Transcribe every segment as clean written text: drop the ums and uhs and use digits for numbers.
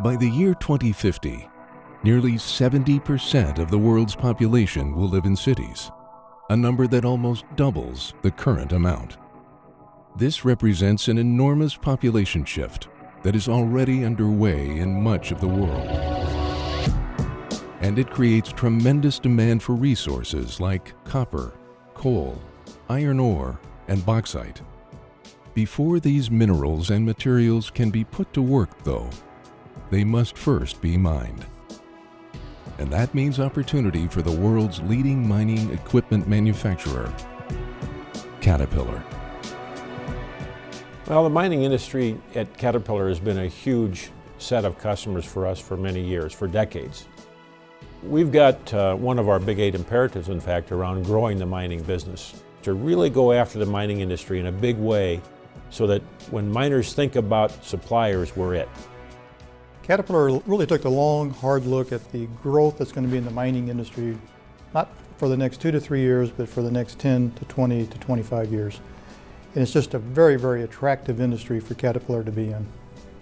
By the year 2050, nearly 70% of the world's population will live in cities, a number that almost doubles the current amount. This represents an enormous population shift that is already underway in much of the world. And it creates tremendous demand for resources like copper, coal, iron ore, and bauxite. Before these minerals and materials can be put to work, though, they must first be mined. And that means opportunity for the world's leading mining equipment manufacturer, Caterpillar. Well, the mining industry at Caterpillar has been a huge set of customers for us for many years, for decades. We've got one of our big 8 imperatives, in fact, around growing the mining business, to really go after the mining industry in a big way so that when miners think about suppliers, we're it. Caterpillar really took a long, hard look at the growth that's going to be in the mining industry, not for the next 2 to 3 years, but for the next 10 to 20 to 25 years. And it's just a very, very attractive industry for Caterpillar to be in.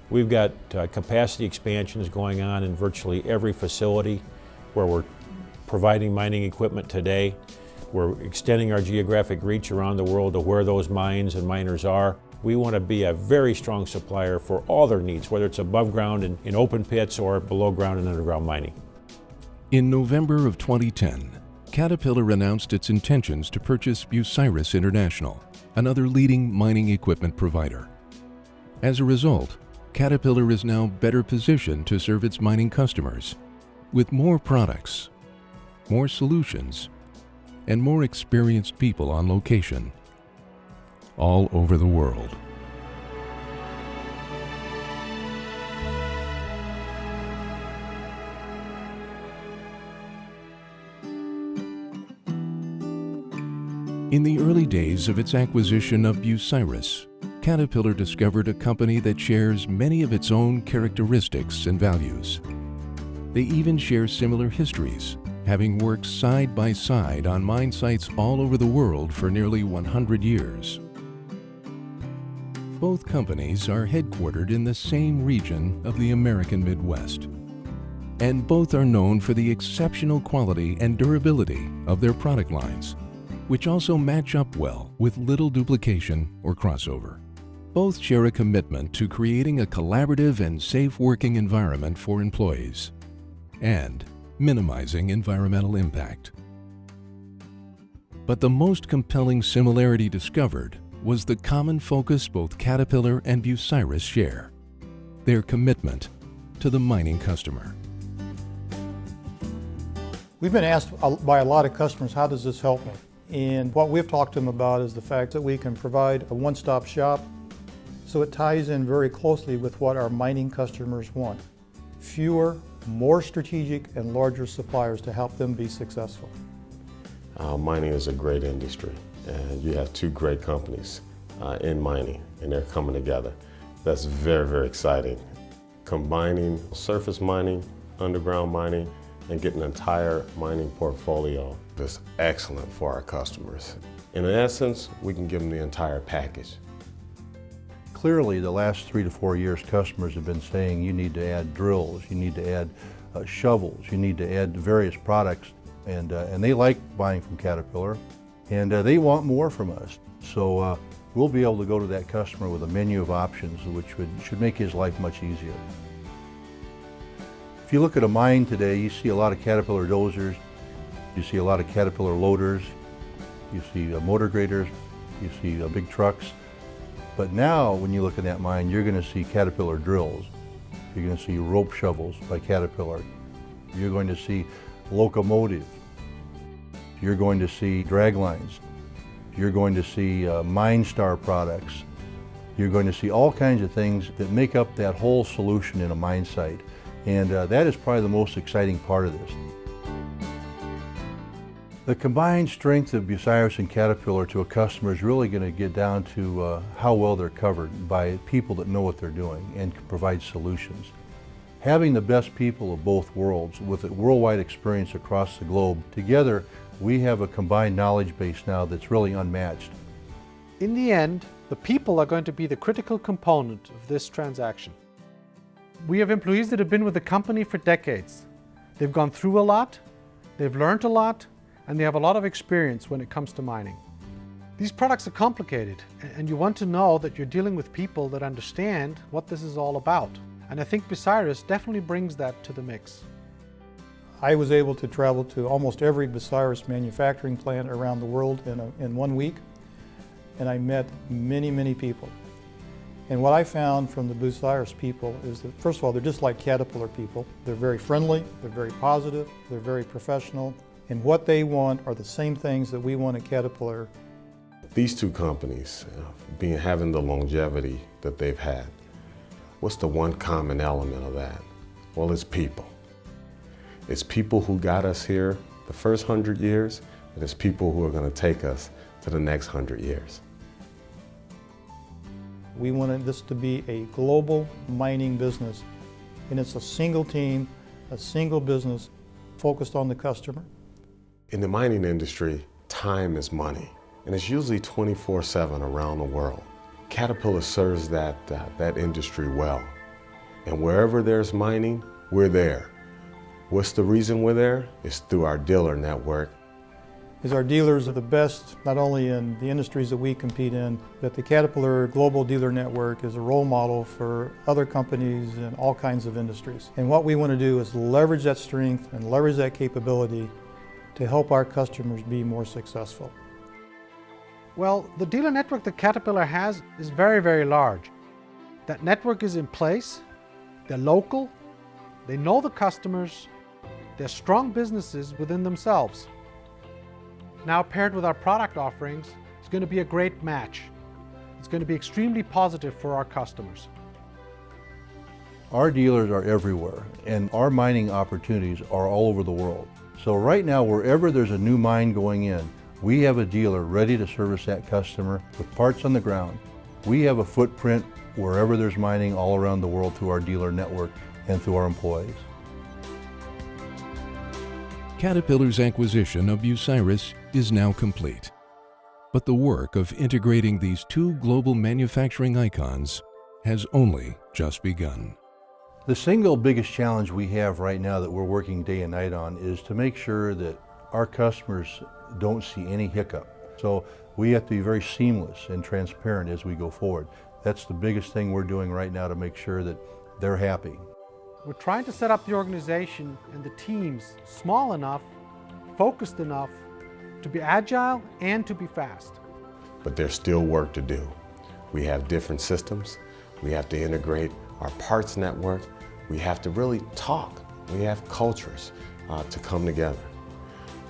We've got capacity expansions going on in virtually every facility where we're providing mining equipment today. We're extending our geographic reach around the world to where those mines and miners are. We want to be a very strong supplier for all their needs, whether it's above ground in open pits or below ground in underground mining. In November of 2010, Caterpillar announced its intentions to purchase Bucyrus International, another leading mining equipment provider. As a result, Caterpillar is now better positioned to serve its mining customers with more products, more solutions, and more experienced people on location, all over the world. In the early days of its acquisition of Bucyrus, Caterpillar discovered a company that shares many of its own characteristics and values. They even share similar histories, having worked side by side on mine sites all over the world for nearly 100 years. Both companies are headquartered in the same region of the American Midwest, and both are known for the exceptional quality and durability of their product lines, which also match up well with little duplication or crossover. Both share a commitment to creating a collaborative and safe working environment for employees and minimizing environmental impact. But the most compelling similarity discovered was the common focus both Caterpillar and Bucyrus share: their commitment to the mining customer. We've been asked by a lot of customers, how does this help me? And what we've talked to them about is the fact that we can provide a one-stop shop, so it ties in very closely with what our mining customers want. Fewer, more strategic and larger suppliers to help them be successful. Mining is a great industry, and you have 2 great companies in mining, and they're coming together. That's very, very exciting. Combining surface mining, underground mining, and getting an entire mining portfolio that's excellent for our customers. In essence, we can give them the entire package. Clearly, the last 3 to 4 years, customers have been saying you need to add drills, you need to add shovels, you need to add various products, and they like buying from Caterpillar, and they want more from us. So we'll be able to go to that customer with a menu of options which should make his life much easier. If you look at a mine today, you see a lot of Caterpillar dozers, you see a lot of Caterpillar loaders, you see motor graders, you see big trucks. But now, when you look at that mine, you're going to see Caterpillar drills. You're going to see rope shovels by Caterpillar. You're going to see locomotives. You're going to see drag lines. You're going to see MineStar products. You're going to see all kinds of things that make up that whole solution in a mine site. And that is probably the most exciting part of this. The combined strength of Bucyrus and Caterpillar to a customer is really going to get down to how well they're covered by people that know what they're doing and can provide solutions. Having the best people of both worlds with a worldwide experience across the globe, together we have a combined knowledge base now that's really unmatched. In the end, the people are going to be the critical component of this transaction. We have employees that have been with the company for decades. They've gone through a lot, they've learned a lot, and they have a lot of experience when it comes to mining. These products are complicated, and you want to know that you're dealing with people that understand what this is all about. And I think Bucyrus definitely brings that to the mix. I was able to travel to almost every Bucyrus manufacturing plant around the world in 1 week, and I met many, many people. And what I found from the Bucyrus people is that, first of all, they're just like Caterpillar people. They're very friendly, they're very positive, they're very professional, and what they want are the same things that we want at Caterpillar. These two companies, having the longevity that they've had, what's the one common element of that? Well, it's people. It's people who got us here the first 100 years, and it's people who are going to take us to the next 100 years. We wanted this to be a global mining business, and it's a single team, a single business focused on the customer. In the mining industry, time is money, and it's usually 24/7 around the world. Caterpillar serves that industry well, and wherever there's mining, we're there. What's the reason we're there? It's through our dealer network. Our dealers are the best, not only in the industries that we compete in, but the Caterpillar Global Dealer Network is a role model for other companies in all kinds of industries. And what we want to do is leverage that strength and leverage that capability to help our customers be more successful. Well, the dealer network that Caterpillar has is very, very large. That network is in place, they're local, they know the customers, they're strong businesses within themselves. Now paired with our product offerings, it's going to be a great match. It's going to be extremely positive for our customers. Our dealers are everywhere, and our mining opportunities are all over the world. So right now, wherever there's a new mine going in, we have a dealer ready to service that customer with parts on the ground. We have a footprint wherever there's mining all around the world through our dealer network and through our employees. Caterpillar's acquisition of Bucyrus is now complete. But the work of integrating these two global manufacturing icons has only just begun. The single biggest challenge we have right now that we're working day and night on is to make sure that our customers don't see any hiccup. So we have to be very seamless and transparent as we go forward. That's the biggest thing we're doing right now to make sure that they're happy. We're trying to set up the organization and the teams small enough, focused enough to be agile and to be fast. But there's still work to do. We have different systems. We have to integrate our parts network. We have to really talk. We have cultures to come together.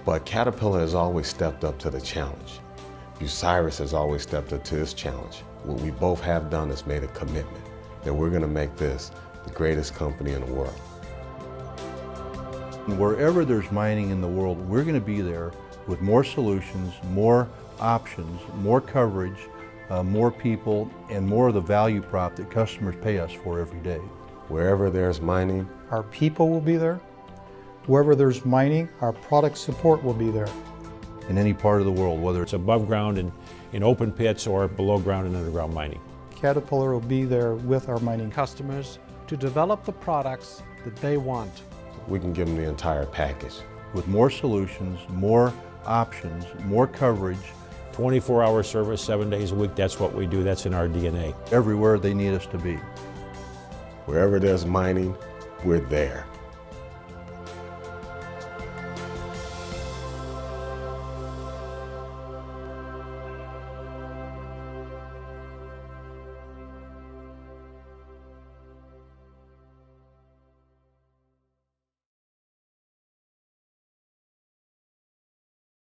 But Caterpillar has always stepped up to the challenge. Bucyrus has always stepped up to this challenge. What we both have done is made a commitment that we're going to make this the greatest company in the world. Wherever there's mining in the world, we're going to be there with more solutions, more options, more coverage, more people, and more of the value prop that customers pay us for every day. Wherever there's mining, our people will be there. Wherever there's mining, our product support will be there. In any part of the world, whether It's above ground in open pits or below ground in underground mining. Caterpillar will be there with our mining Customers to develop the products that they want. we can give them the entire package. with more solutions, more options, more coverage, 24-hour service, 7 days a week, that's what we do, that's in our DNA. everywhere they need us to be. Wherever there's mining, we're there.